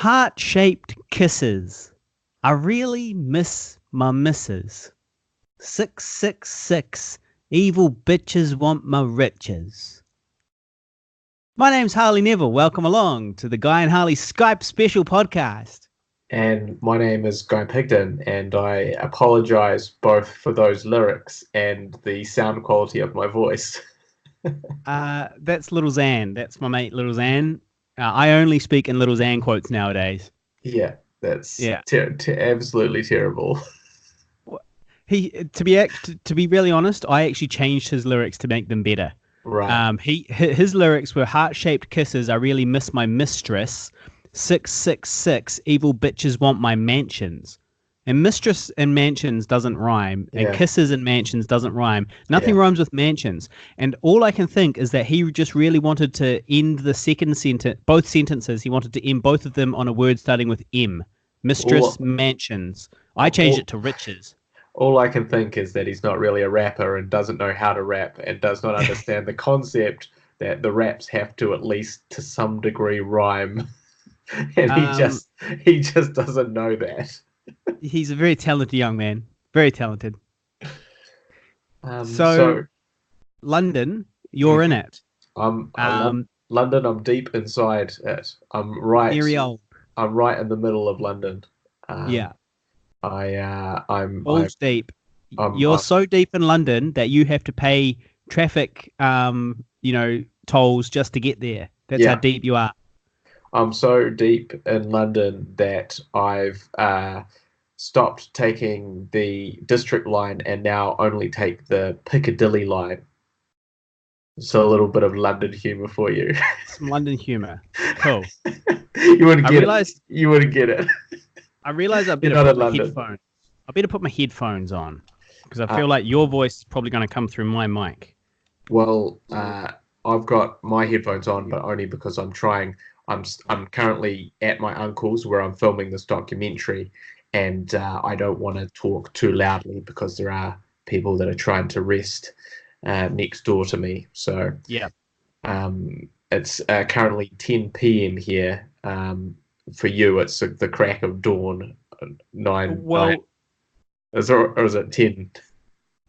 Heart-shaped kisses. I really miss my missus. 666. Evil bitches want my riches. My name's Harley Neville. Welcome along to the Guy and Harley Skype Special podcast. And my name is Guy Pigden, and I apologize both for those lyrics and the sound quality of my voice. That's Little Xan. That's my mate, Little Xan. I only speak in Little Xan quotes nowadays. Yeah, that's absolutely terrible. To be really honest, I actually changed his lyrics to make them better. Right. His lyrics were heart-shaped kisses. I really miss my mistress. 666. Evil bitches want my mansions. And mistress and mansions doesn't rhyme, and kisses and mansions doesn't rhyme. Nothing rhymes with mansions. And all I can think is that he just really wanted to end the second sentence, both sentences. He wanted to end both of them on a word starting with M. Mistress, mansions. I changed it to riches. All I can think is that he's not really a rapper and doesn't know how to rap and does not understand the concept that the raps have to, at least to some degree, rhyme. And he just doesn't know that. He's a very talented young man. Very talented. So London, you're in it. London, I'm deep inside it. I'm right. Very old. I'm right in the middle of London. I'm deep. You're so deep in London that you have to pay traffic, tolls just to get there. That's how deep you are. I'm so deep in London that I've stopped taking the District line and now only take the Piccadilly line. So a little bit of London humour for you. Some London humour. Cool. You wouldn't get it. I realize I better put my headphones on because I feel like your voice is probably going to come through my mic. Well, I've got my headphones on, but only because I'm trying. I'm currently at my uncle's where I'm filming this documentary, and I don't want to talk too loudly because there are people that are trying to rest next door to me. So it's currently 10 p.m. here. For you, it's the crack of dawn. 9. Well, or is it 10?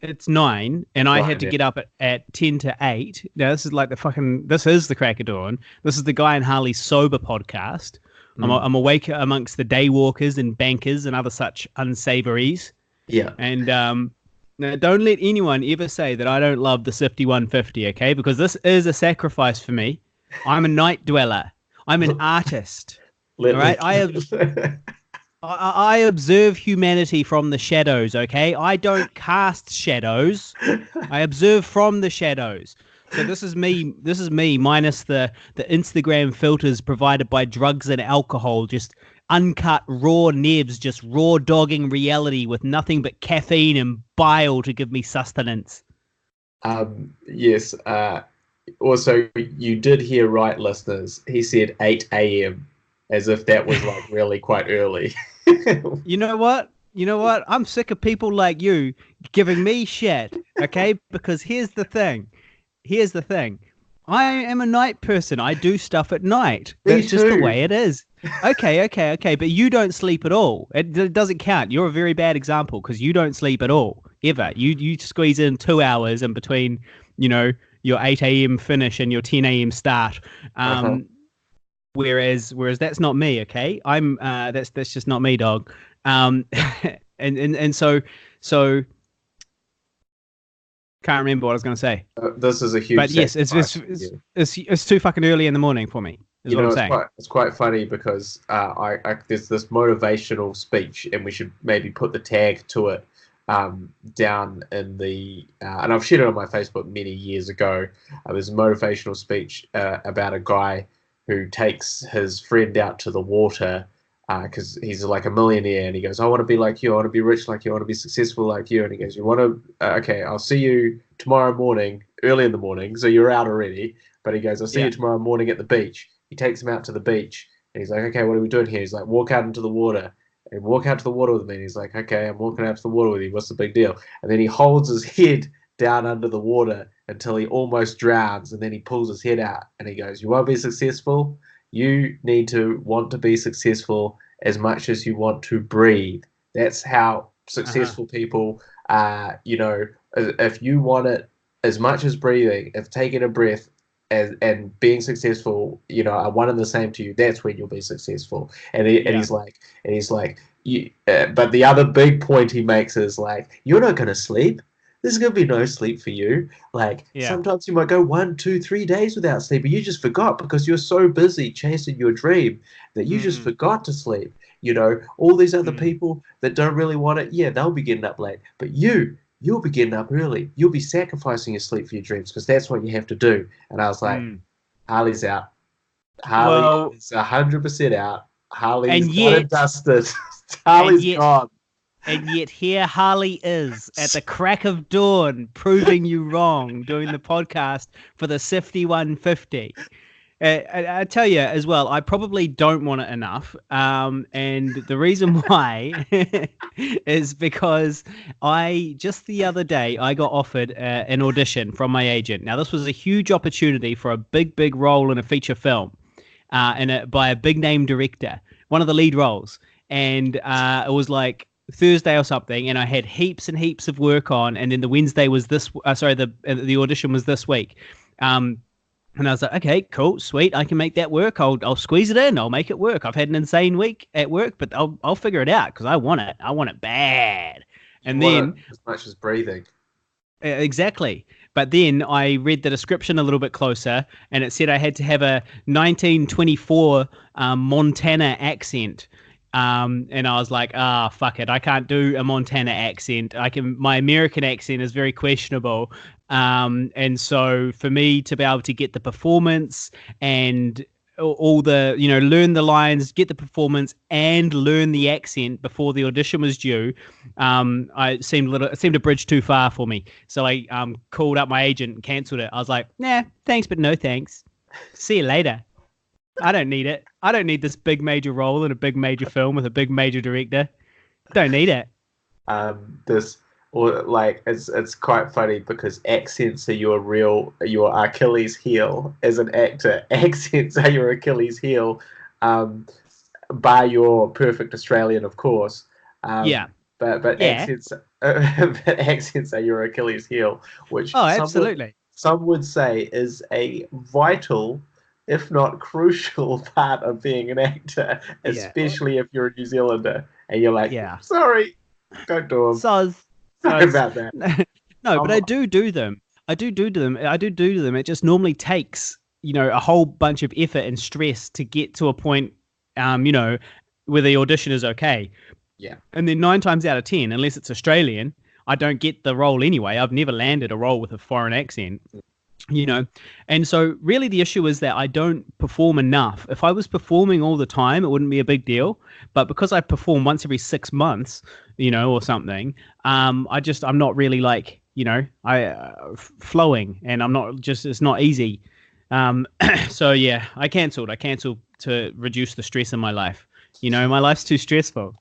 It's 9, and I had to get up at 10 to 8. Now, this is like this is the crack of dawn. This is the Guy and Harley Sober podcast. I'm awake amongst the day walkers and bankers and other such unsavories. Yeah. And now don't let anyone ever say that I don't love the Sifty 150, okay? Because this is a sacrifice for me. I'm a night dweller. I'm an artist. All right? I observe humanity from the shadows, okay? I don't cast shadows. I observe from the shadows. So this is me minus the Instagram filters provided by drugs and alcohol, just uncut raw nebs, just raw dogging reality with nothing but caffeine and bile to give me sustenance. Yes. Also, you did hear right, listeners. He said 8 a.m. as if that was like really quite early. You know what? I'm sick of people like you giving me shit, okay? Because here's the thing. I am a night person. I do stuff at night. That's just the way it is. Okay. But you don't sleep at all. It doesn't count. You're a very bad example because you don't sleep at all, ever. You squeeze in 2 hours in between, your 8 a.m. finish and your 10 a.m. start. Whereas that's not me, okay? I'm that's just not me, dog. And so can't remember what I was going to say. This is a huge. But yes, it's too fucking early in the morning for me. Is what I'm saying. It's quite funny because there's this motivational speech, and we should maybe put the tag to it down in the and I've shared it on my Facebook many years ago. There's a motivational speech about a guy who takes his friend out to the water because he's like a millionaire, and he goes, I want to be like you, I want to be rich like you, I want to be successful like you. And he goes, you want to okay, I'll see you tomorrow morning, early in the morning, so you're out already. But he goes, I'll see you tomorrow morning at the beach. He takes him out to the beach, and he's like, okay, what are we doing here? He's like, walk out into the water. And walk out to the water with me. And he's like, okay, I'm walking out to the water with you. What's the big deal? And then he holds his head down under the water until he almost drowns, and then he pulls his head out and he goes, you want to be successful? You need to want to be successful as much as you want to breathe. That's how successful people if you want it as much as breathing, if taking a breath and being successful, are one and the same to you, that's when you'll be successful. And he's like, but the other big point he makes is like, you're not going to sleep. There's going to be no sleep for you. Like, sometimes you might go 1, 2, 3 days without sleep, but you just forgot because you're so busy chasing your dream that you just forgot to sleep. All these other people that don't really want it, they'll be getting up late. But you'll be getting up early. You'll be sacrificing your sleep for your dreams because that's what you have to do. And I was like, Harley's out. Harley is 100% out. Harley's got it dusted. Harley's gone. And yet here Harley is at the crack of dawn proving you wrong doing the podcast for the Sifty 150. I tell you as well, I probably don't want it enough. And the reason why is because just the other day, I got offered an audition from my agent. Now, this was a huge opportunity for a big, big role in a feature film by a big name director, one of the lead roles. And it was like Thursday or something, and I had heaps and heaps of work on, and then the Wednesday was the audition was this week. And I was like, okay, cool, sweet, I can make that work. I'll squeeze it in. I'll make it work. I've had an insane week at work, but I'll figure it out because I want it. I want it bad. And then as much as breathing. Exactly. But then I read the description a little bit closer, and it said I had to have a 1924 Montana accent. And I was like, fuck it. I can't do a Montana accent. My American accent is very questionable. And so for me to be able to get the performance and all the, learn the lines, get the performance and learn the accent before the audition was due, it seemed a bridge too far for me. So I called up my agent and cancelled it. I was like, nah, thanks, but no thanks. See you later. I don't need it. I don't need this big major role in a big major film with a big major director. Don't need it. It's quite funny because accents are your Achilles heel as an actor. Accents are your Achilles heel, by your perfect Australian, of course. But accents, accents are your Achilles heel, which absolutely. Some would say is a vital, if not crucial, part of being an actor, especially if you're a New Zealander and you're like, sorry, don't do them. Sorry about that. No, but I do them. It just normally takes, a whole bunch of effort and stress to get to a point, where the audition is okay. Yeah. And then 9 times out of 10, unless it's Australian, I don't get the role anyway. I've never landed a role with a foreign accent. And so really the issue is that I don't perform enough. If I was performing all the time, it wouldn't be a big deal. But because I perform once every 6 months, or something, I'm not really like, flowing, and it's not easy. So yeah, I cancelled to reduce the stress in my life. My life's too stressful.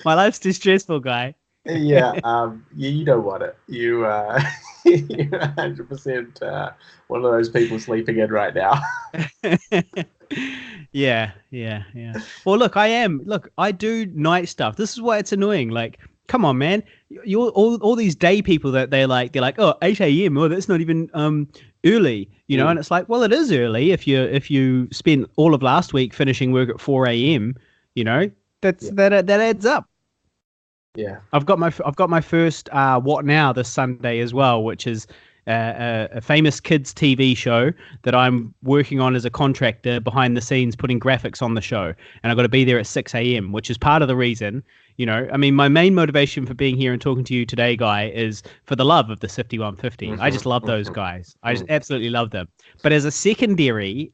My life's too stressful, guy. You don't want it. You're 100% one of those people sleeping in right now. Yeah. Well, look, I do night stuff. This is why it's annoying. Like, come on, man. You're all these day people that they're like, oh, 8 a.m. Oh, that's not even early, and it's like, well, it is early if you spent all of last week finishing work at 4 a.m. That adds up. Yeah, I've got my first What Now this Sunday as well, which is a famous kids TV show that I'm working on as a contractor behind the scenes, putting graphics on the show, and I've got to be there at 6 a.m., which is part of the reason. My main motivation for being here and talking to you today, Guy, is for the love of the Sifty 150. Mm-hmm, I just love those guys. I just absolutely love them. But as a secondary,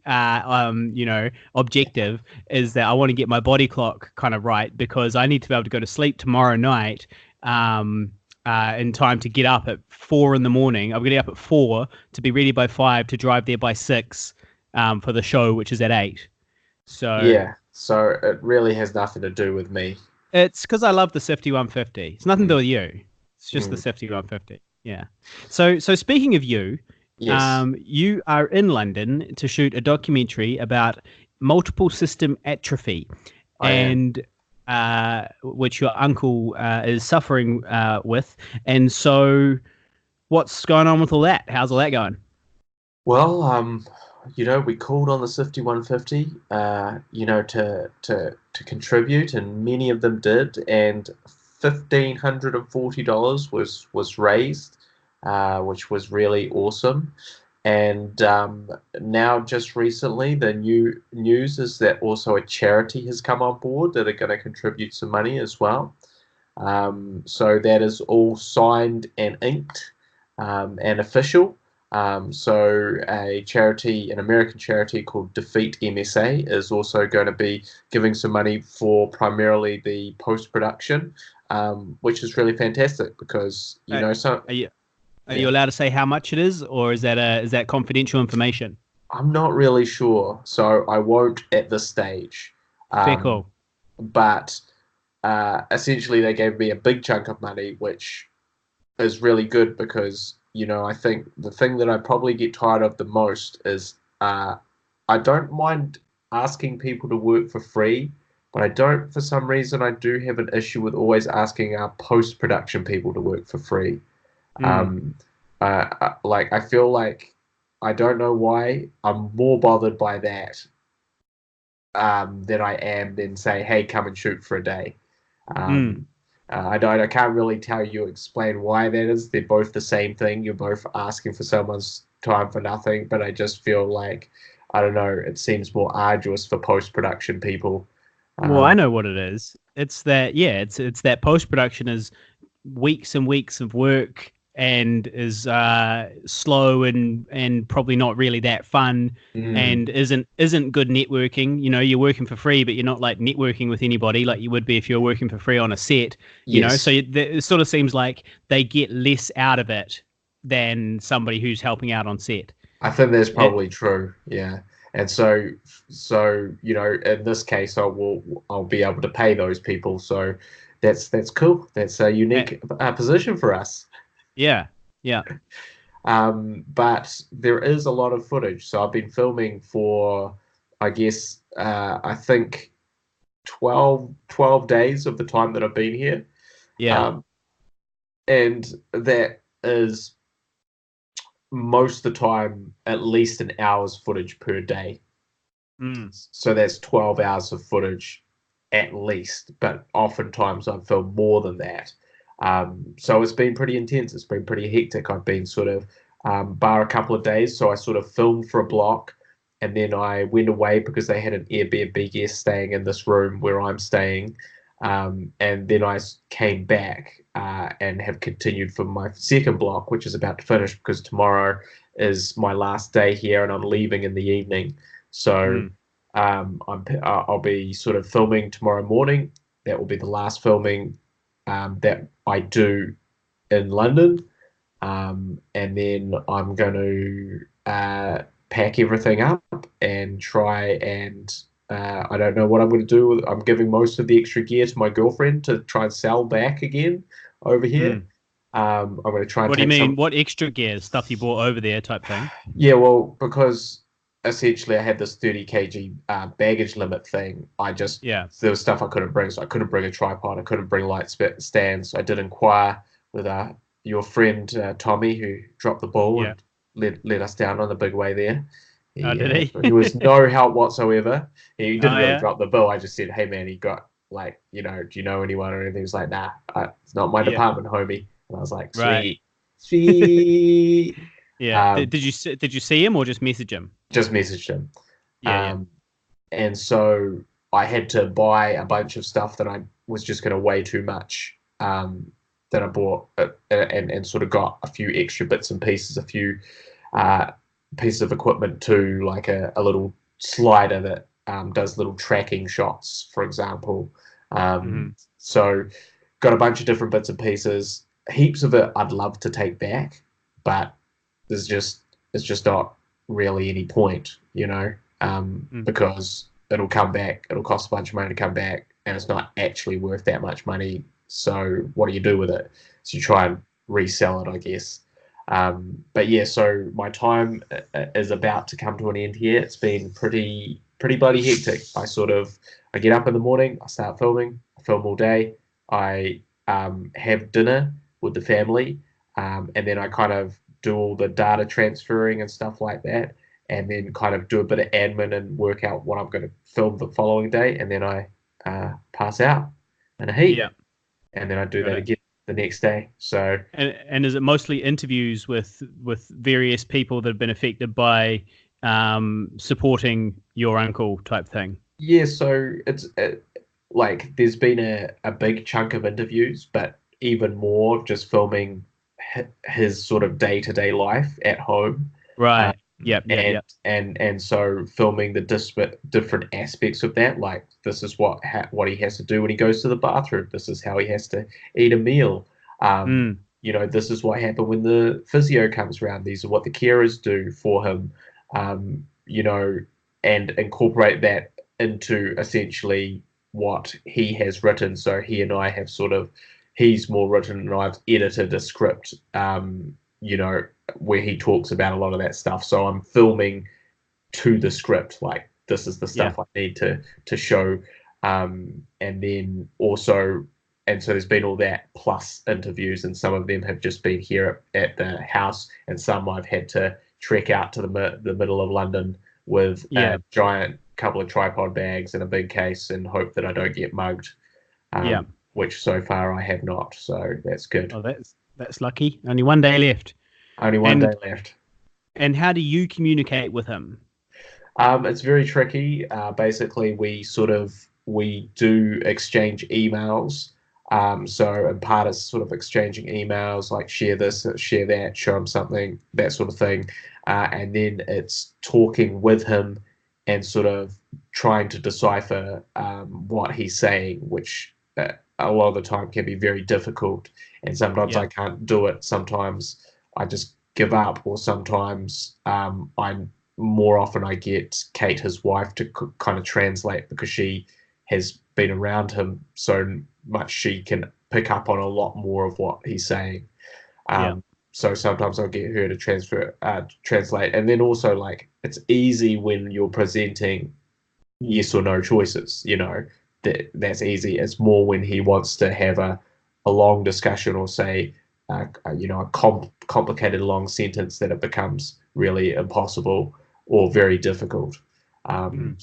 objective is that I want to get my body clock kind of right, because I need to be able to go to sleep tomorrow night in time to get up at 4 in the morning. I'm getting up at 4 to be ready by 5 to drive there by 6 for the show, which is at 8. So it really has nothing to do with me. It's because I love the Sifty 150. It's nothing to do with you. It's just the Sifty 150. Yeah. So speaking of you, Yes, You are in London to shoot a documentary about multiple system atrophy, I am. and which your uncle is suffering with. And so, what's going on with all that? How's all that going? Well, we called on the 5150, to contribute, and many of them did, and $1,540 was raised, which was really awesome. And now, just recently, the new news is that also a charity has come on board that are going to contribute some money as well. So that is all signed and inked, and official. So an American charity called Defeat MSA, is also going to be giving some money for primarily the post production, which is really fantastic because Uh, are you are you yeah, allowed to say how much it is, or is that confidential information? I'm not really sure, so I won't at this stage. Fair Um, call. but essentially, they gave me a big chunk of money, which is really good because I think the thing that I probably get tired of the most is I don't mind asking people to work for free, but I don't, for some reason, I do have an issue with always asking our post production people to work for free. Mm, Um, like I feel like I don't know why I'm more bothered by that than I am than say, hey, come and shoot for a day. mm. Um, I can't really tell you explain why that is. They're both the same thing. You're both asking for someone's time for nothing, but I just feel like I don't know. It seems more arduous for post production people. Well, I Um, know what it is. It's that, yeah, it's that post production is weeks and weeks of work and is slow and probably not really that fun mm, and isn't good networking. You're working for free, but you're not like networking with anybody like you would be if you're working for free on a set. So yes, it sort of seems like they get less out of it than somebody who's helping out on set. I think that's It, probably true. Yeah, and so in this case, I'll be able to pay those people. So that's cool. That's a uh, unique position for us. yeah, yeah, But there is a lot of footage. So I've been filming for, I guess, I think 12 days of the time that I've been here. yeah. Um, and that is most of the time at least an hour's footage per day. Mm. So that's 12 hours of footage at least, but oftentimes I've filmed more than that. So it's been pretty intense. It's been pretty hectic. I've been sort of, bar a couple of days. So I sort of filmed for a block and then I went away because they had an Airbnb guest staying in this room where I'm staying. And then I came back and have continued for my second block, which is about to finish because tomorrow is my last day here and I'm leaving in the evening. So Mm. I'll be sort of filming tomorrow morning. That will be the last filming that I do in London. And then I'm going to pack everything up and try and I don't know what I'm going to do. I'm giving most of the extra gear to my girlfriend to try and sell back again over here. Mm. I'm going to try and What do you take mean? some. What extra gear stuff you bought over there type thing? Yeah, well, because essentially I had this 30 kg baggage limit thing. Yeah, There was stuff I couldn't bring, so I couldn't bring a tripod. I couldn't bring light stands. I did inquire with your friend Tommy, who dropped the ball yeah. and let us down on the big way there. Oh, did he? He was no help whatsoever. He didn't Oh, really yeah. drop the bill. I just said, "Hey man, he got like, do you know anyone or anything?" He was like, "Nah, it's not my Yeah. department, homie." And I was like, Right. "Sweet, sweet." Yeah. Did, Um, did you see him or just message him? just messaged him. Yeah, yeah. Um, and so I had to buy a bunch of stuff that I was just going to weigh too much. That I bought and sort of got a few extra bits and pieces, a few uh, pieces of equipment too, like a little slider that does little tracking shots, for example. Hmm. So got a bunch of different bits and pieces. Heaps of it I'd love to take back, but there's just it's just not really any point, Mm. because it'll come back. It'll cost a bunch of money to come back, and it's not actually worth that much money. So what do you do with it? So you try and resell it, I guess. But yeah, so my time is about to come to an end here. It's been pretty bloody hectic. I get up in the morning, I start filming, I film all day, I have dinner with the family, and then I kind of do all the data transferring and stuff like that, and then kind of do a bit of admin and work out what I'm going to film the following day, and then I pass out in a heat, Yeah. and then I do Got that it. again the next day. So And is it mostly interviews with various people that have been affected by supporting your uncle type thing? yeah, so it's like there's been a big chunk of interviews, but even more just filming his sort of day-to-day life at home. Um, Right. Yep. Yep. and Yep. and so filming the different aspects of that, like this is what he has to do when he goes to the bathroom. This is how he has to eat a meal. Um, Mm. this is what happened when the physio comes around. These are what the carers do for him. And incorporate that into essentially what he has written. So he and I have he's more written and I've edited a script. Where he talks about a lot of that stuff. So I'm filming to the script, like this is the Yeah. stuff I need to show. And then also, and so there's been all that plus interviews, and some of them have just been here at the house, and some I've had to trek out to the middle of London with Yeah. a giant couple of tripod bags and a big case, and hope that I don't get mugged. Yeah. Which so far I have not, so that's good. Oh, that's lucky. Only one day left. Only one day And left. how do you communicate with him? It's very tricky. Basically, we do exchange emails. So in part it's sort of exchanging emails, like share this, share that, show him something, that sort of thing. And then it's talking with him and sort of trying to decipher what he's saying, which a lot of the time can be very difficult. And sometimes Yeah. I can't do it. Sometimes I just give up, or sometimes more often I get Kate, his wife, to kind of translate, because she has been around him so much she can pick up on a lot more of what he's saying. Yeah. So sometimes I'll get her to translate, and then also like it's easy when you're presenting yes or no choices. That's easy. It's more when he wants to have a long discussion, or say a complicated long sentence, that it becomes really impossible or very difficult. Mm.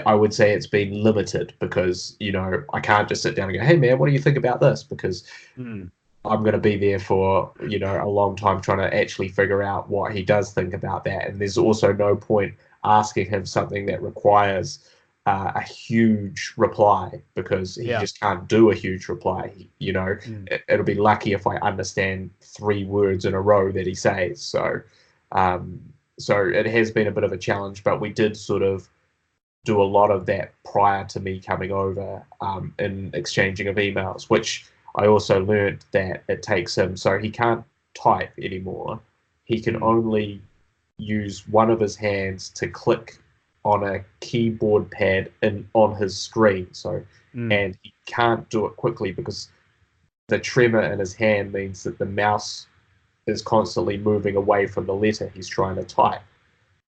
I would say it's been limited, because I can't just sit down and go, hey man, what do you think about this? Because Mm. I'm going to be there for a long time trying to actually figure out what he does think about that. And there's also no point asking him something that requires a huge reply, because he Yeah. just can't do a huge reply. Mm. It'll be lucky if I understand 3 words in a row that he says. So it has been a bit of a challenge, but we did sort of do a lot of that prior to me coming over, in exchanging of emails, which I also learned that it takes him, so he can't type anymore. He can Mm. only use one of his hands to click on a keyboard pad on his screen. Mm. And he can't do it quickly, because the tremor in his hand means that the mouse is constantly moving away from the letter he's trying to type.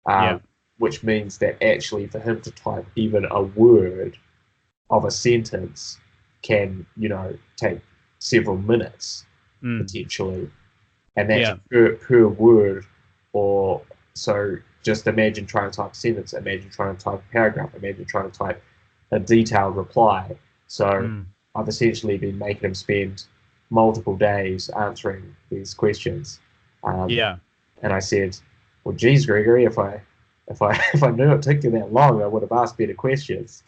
Yeah. Which means that actually for him to type even a word of a sentence can, take several minutes Mm. potentially. And that's Yeah. per word. Or so just imagine trying to type a sentence, imagine trying to type a paragraph, imagine trying to type a detailed reply. So Mm. I've essentially been making him spend multiple days answering these questions. Um, Yeah. and I said, well, geez, Gregory, if I knew it took you that long, I would have asked better questions.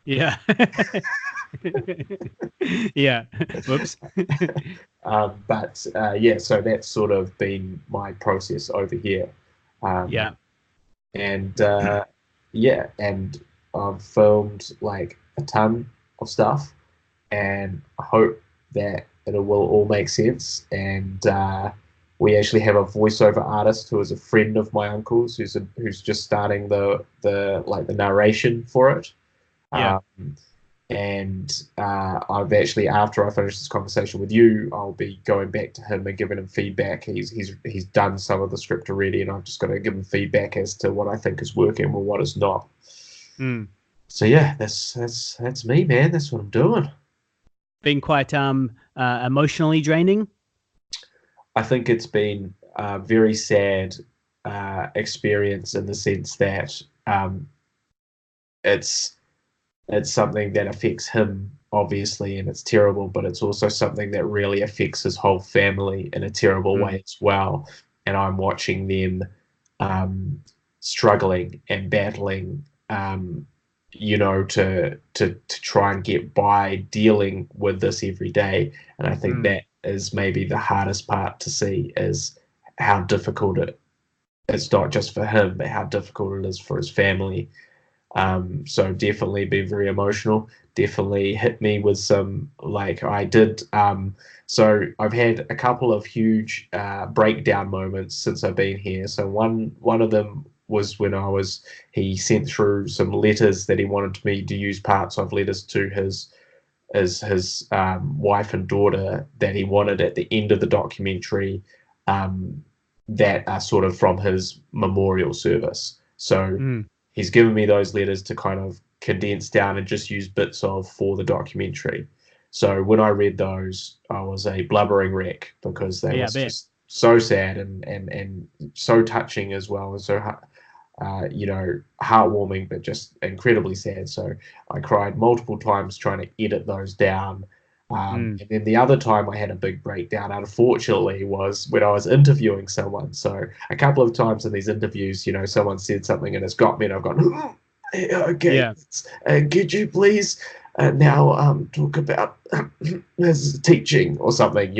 Yeah. Yeah. Whoops. But so that's sort of been my process over here. Um, Yeah. and and I've filmed like a ton of stuff, and I hope that it will all make sense. And we actually have a voiceover artist who is a friend of my uncle's, who's just starting the narration for it. Yeah. Um, and I've actually, after I finish this conversation with you, I'll be going back to him and giving him feedback. He's done some of the script already, and I've just got to give him feedback as to what I think is working or what is not. Mm. So yeah, that's me, man. That's what I'm doing. Been quite emotionally draining. I think it's been a very sad experience in the sense that it's something that affects him obviously, and it's terrible, but it's also something that really affects his whole family in a terrible way as well. And I'm watching them struggling and battling, to try and get by dealing with this every day. And I think that is maybe the hardest part to see, is how difficult it's not just for him, but how difficult it is for his family. So definitely been very emotional. Definitely hit me with some, like I did. So I've had a couple of huge breakdown moments since I've been here. So one of them was when he sent through some letters that he wanted me to use parts of letters to his wife and daughter that he wanted at the end of the documentary, that are sort of from his memorial service. So he's given me those letters to kind of condense down and just use bits of for the documentary. So when I read those, I was a blubbering wreck, because they were just so sad and so touching as well, and so heartwarming, but just incredibly sad. So I cried multiple times trying to edit those down. And then the other time I had a big breakdown, unfortunately, was when I was interviewing someone. So a couple of times in these interviews, someone said something and it's got me, and I've gone, okay, could you please now talk about his teaching or something?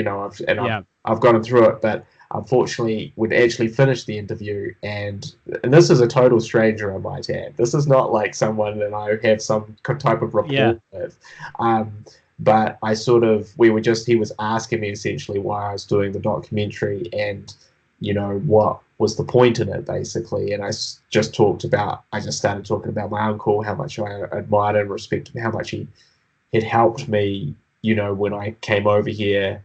I've gone through it, but unfortunately, we'd actually finished the interview, and this is a total stranger, I might add. This is not like someone that I have some type of rapport with. But he was asking me essentially why I was doing the documentary, and, what was the point in it, basically. And I just started talking about my uncle, how much I admired and respected him, how much he had helped me, when I came over here,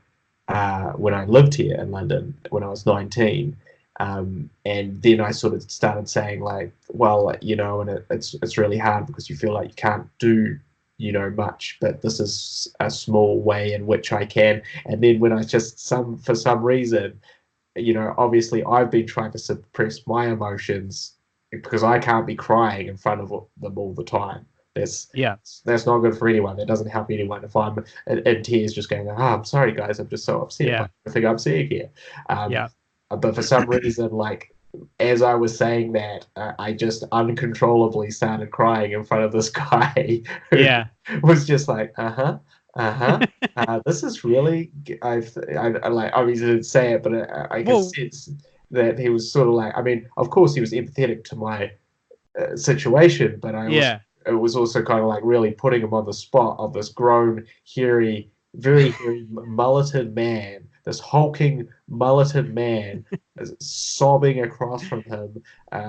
when I lived here in London, when I was 19. And then I sort of started saying, like, well, and it's really hard because you feel like you can't do much, but this is a small way in which I can. And then when I for some reason, obviously I've been trying to suppress my emotions because I can't be crying in front of them all the time. That's not good for anyone. That doesn't help anyone. If I'm in tears just going, I'm sorry guys, I'm just so upset by everything I'm seeing here. But for some reason, like, as I was saying that, I just uncontrollably started crying in front of this guy who was just like, this is really. I didn't say it, but I can sense that he was sort of like. I mean, of course, he was empathetic to my situation, but it was also kind of like really putting him on the spot of this grown, hairy, very hairy, mulleted man, this hulking, mulleted man, sobbing across from him,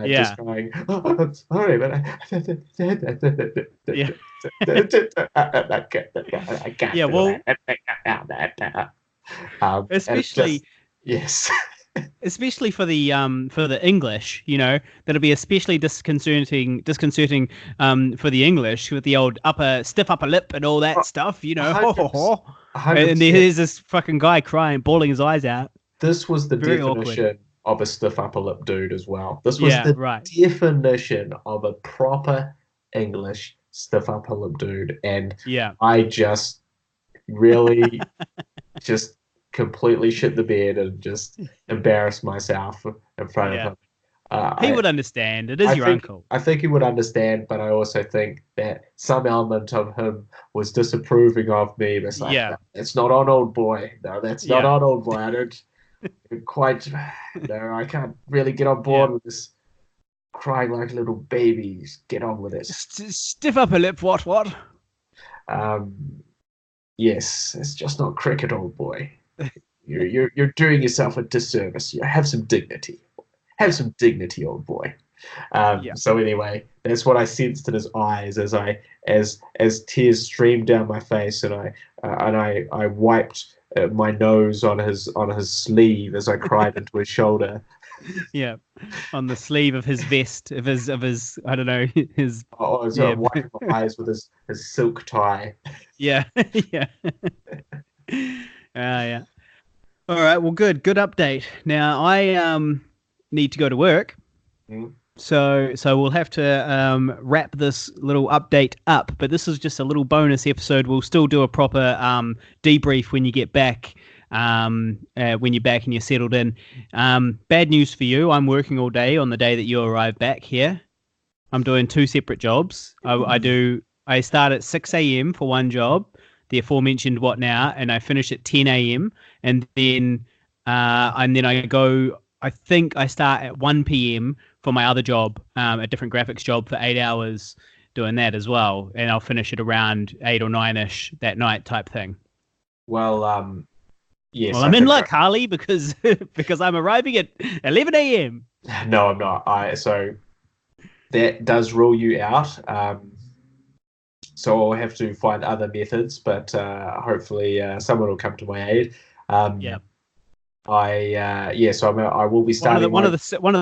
just going, I'm sorry, but I can't do that. Especially, yes. Especially for the English, that'll be especially disconcerting for the English, with the old stiff upper lip and all that stuff, 100%. And there's this fucking guy crying, bawling his eyes out. This was the Very definition awkward. of a stiff upper lip dude as well. This was the definition of a proper English stiff upper lip dude, and I just really just completely shit the bed and just embarrassed myself in front of him. He would understand. It is your uncle. I think he would understand, but I also think that some element of him was disapproving of me. It's like, no, it's not on, old boy. No, that's not on, old boy. I don't quite. No, I can't really get on board with this crying like a little baby. Just get on with it. Stiff upper lip. What? Yes, it's just not cricket, old boy. You're doing yourself a disservice. You have some dignity. Have some dignity, old boy. Yeah. So anyway, that's what I sensed in his eyes as tears streamed down my face, and I wiped my nose on his sleeve as I cried into his shoulder. Yeah. On the sleeve of his vest, of his I don't know, his I was yeah. wiping my eyes with his silk tie. Yeah. Yeah. Yeah. All right, well good update. Now I need to go to work. Mm. So we'll have to wrap this little update up, but this is just a little bonus episode. We'll still do a proper debrief when you get back, when you're back and you're settled in. Bad news for you. I'm working all day on the day that you arrive back here. I'm doing two separate jobs. I start at 6 a.m. for one job, the aforementioned What Now, and I finish at 10 a.m. and then I go. I think I start at 1 p.m. for my other job, a different graphics job for 8 hours, doing that as well, and I'll finish it around 8 or 9ish that night type thing. Well, yes, Well, I I'm in think luck, Harley, because because I'm arriving at 11 a.m. no, I'm not. So that does rule you out. So I'll have to find other methods, but hopefully someone will come to my aid. Yeah. So I will be starting One of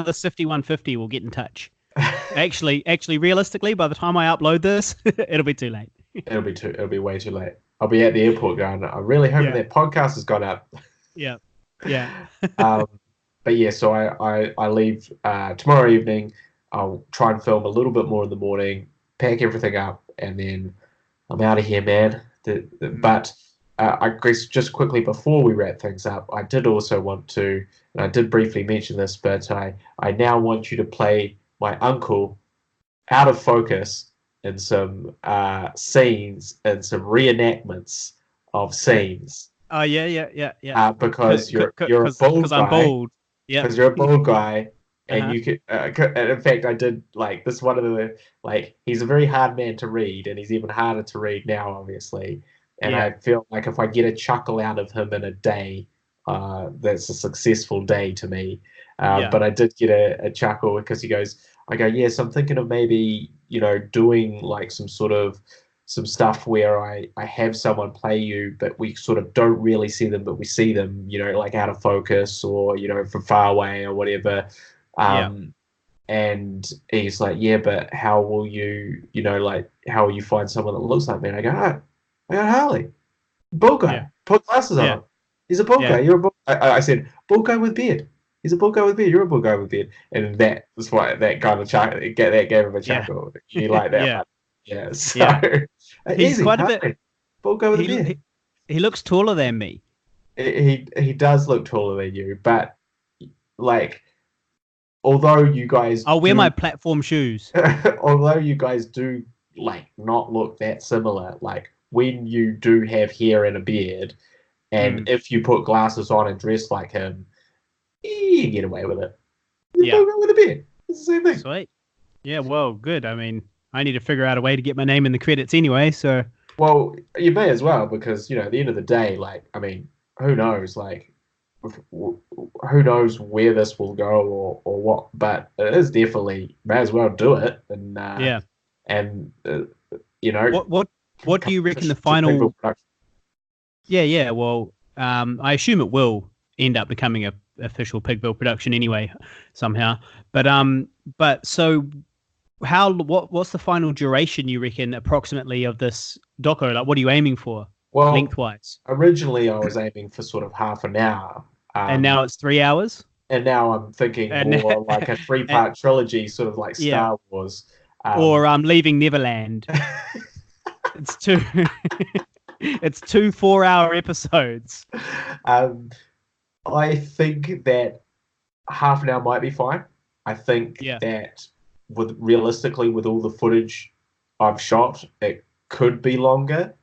the Sifty 150 will get in touch. Actually, realistically, by the time I upload this, it'll be too late. It'll be way too late. I'll be at the airport going, I'm really hoping that podcast has gone up. Yeah. Yeah. But yeah, so I leave tomorrow evening. I'll try and film a little bit more in the morning, pack everything up, and then I'm out of here, man. But I guess just quickly before we wrap things up, I did also want to, and I did briefly mention this, but I now want you to play my uncle out of focus in some scenes and some reenactments of scenes. Oh yeah. Because you're a bald guy. I'm bald. Yeah. Because you're a bald guy, and Uh-huh. you could. And in fact, I did like this. One of the he's a very hard man to read, and he's even harder to read now, obviously. And Yeah. I feel like if I get a chuckle out of him in a day, that's a successful day to me. Yeah. But I did get a chuckle because he goes, I go, yes, I'm thinking of maybe, doing like some stuff where I have someone play you, but we sort of don't really see them, but we see them, like out of focus or, from far away or whatever. And he's like, yeah, but how will you, how will you find someone that looks like me? And I go, oh, I got Harley, bald guy, Yeah. put glasses on him. He's a bald guy. You're a bald. I said, bald guy with beard. He's a bald guy with beard. You're a bald guy with beard. And that was why that kind of chuckle, that gave him a chuckle. You like that? Yeah. One. Yeah. So he's easy, quite a Harley. bit. Bald guy with a beard. He looks taller than me. He does look taller than you, but like, although you guys, I'll wear my platform shoes. although you guys do like not look that similar, like when you do have hair and a beard, and if you put glasses on and dress like him, you can get away with it. Yeah, with a beard, it's the same thing. Sweet. Yeah, well, good. I mean, I need to figure out a way to get my name in the credits anyway. So, well, you may as well because at the end of the day, like, I mean, who knows? Like, who knows where this will go or what? But it is definitely may as well do it. And and what do you reckon the final? Yeah. Well, I assume it will end up becoming a official Pigville production anyway, somehow. But so what's the final duration you reckon approximately of this doco? Like, what are you aiming for? Well, lengthwise. Originally, I was aiming for sort of half an hour. And now it's 3 hours? And now I'm thinking more like a 3-part trilogy, sort of like Star Wars. Or Leaving Neverland. It's two 4-hour episodes. I think that half an hour might be fine. I think that realistically, with all the footage I've shot, it could be longer.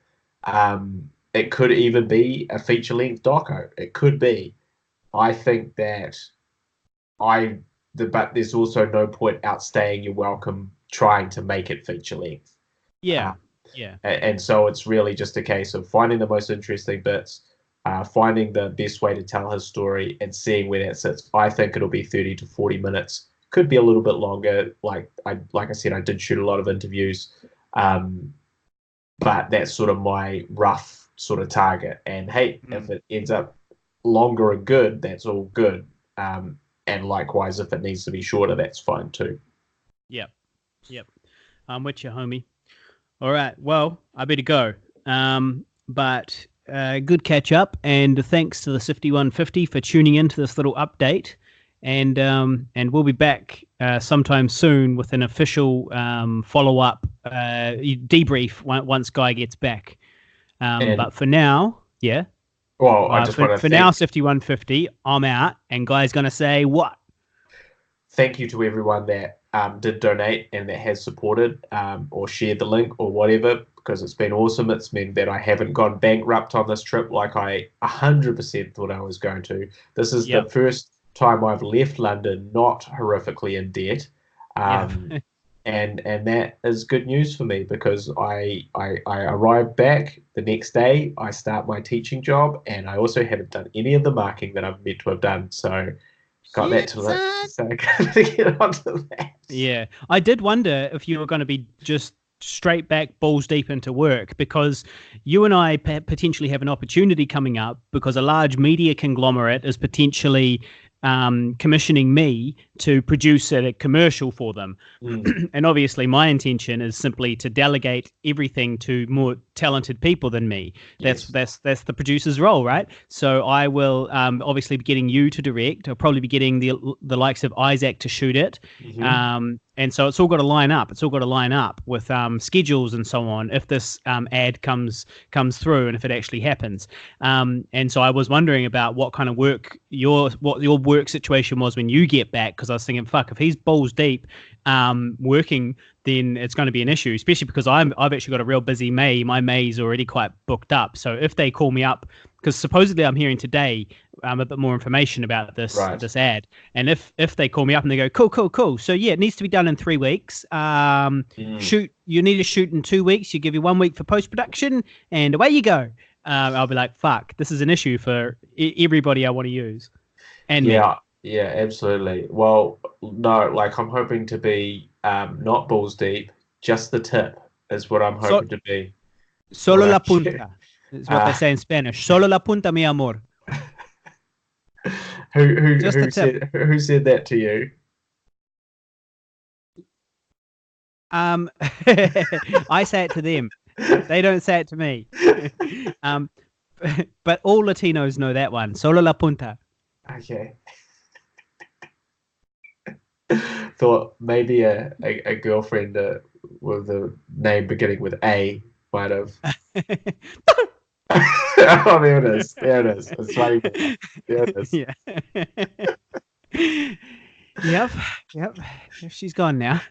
It could even be a feature-length doco. It could be. I think that but there's also no point outstaying your welcome trying to make it feature-length. Yeah. And so it's really just a case of finding the most interesting bits, finding the best way to tell his story, and seeing where that sits. I think it'll be 30 to 40 minutes could be a little bit longer. Like I said, I did shoot a lot of interviews, but that's sort of my rough sort of target. And hey, if it ends up longer and good, that's all good. And likewise, if it needs to be shorter, that's fine too. Yep. I'm with you, homie. All right. Well, I better go. But good catch up, and thanks to the Sifty 150 for tuning into this little update. And we'll be back sometime soon with an official follow up debrief once Guy gets back. But for now, yeah. Well, I just want to for now, Sifty 150. I'm out, and Guy's gonna say what? Thank you to everyone that did donate and that has supported or shared the link or whatever, because it's been awesome. It's meant that I haven't gone bankrupt on this trip like I 100% thought I was going to. This is the first time I've left London not horrifically in debt. And that is good news for me, because I arrived back the next day. I start my teaching job, and I also haven't done any of the marking that I'm meant to have done. So got that to look. So I got to get onto that. Yeah, I did wonder if you were going to be just straight back balls deep into work, because you and I potentially have an opportunity coming up, because a large media conglomerate is potentially commissioning me to produce a commercial for them. And obviously my intention is simply to delegate everything to more talented people than me. That's the producer's role, right? So I will obviously be getting you to direct. I'll probably be getting the likes of Isaac to shoot it. And so it's all got to line up. It's all got to line up with schedules and so on, if this ad comes through and if it actually happens. And so I was wondering about what kind of work your work situation was when you get back, because I was thinking, fuck, if he's balls deep working, then it's going to be an issue, especially because I've actually got a real busy May. My May's already quite booked up. So if they call me up, because supposedly I'm hearing today a bit more information about this ad, and if they call me up and they go, cool, so yeah, it needs to be done in 3 weeks. You need to shoot in 2 weeks. You give you 1 week for post-production, and away you go. I'll be like, fuck, this is an issue for everybody I want to use. And yeah, absolutely. Well, no, like I'm hoping to be not balls deep, just the tip is what I'm hoping to be. Solo la punta is what they say in Spanish. Solo la punta, mi amor. Who said that to you? I say it to them. They don't say it to me. But all Latinos know that one. Solo la punta. Okay. Thought maybe a girlfriend with a name beginning with A might have. Oh, there it is. It's funny. There it is. Yeah. Yep. She's gone now.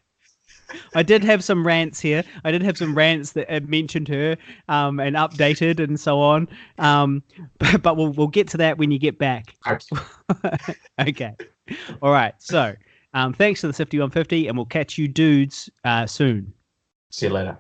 I did have some rants here. I did have some rants that had mentioned her and updated and so on. But we'll get to that when you get back. Okay. All right. So thanks to the Sifty 150, and we'll catch you dudes soon. See you later.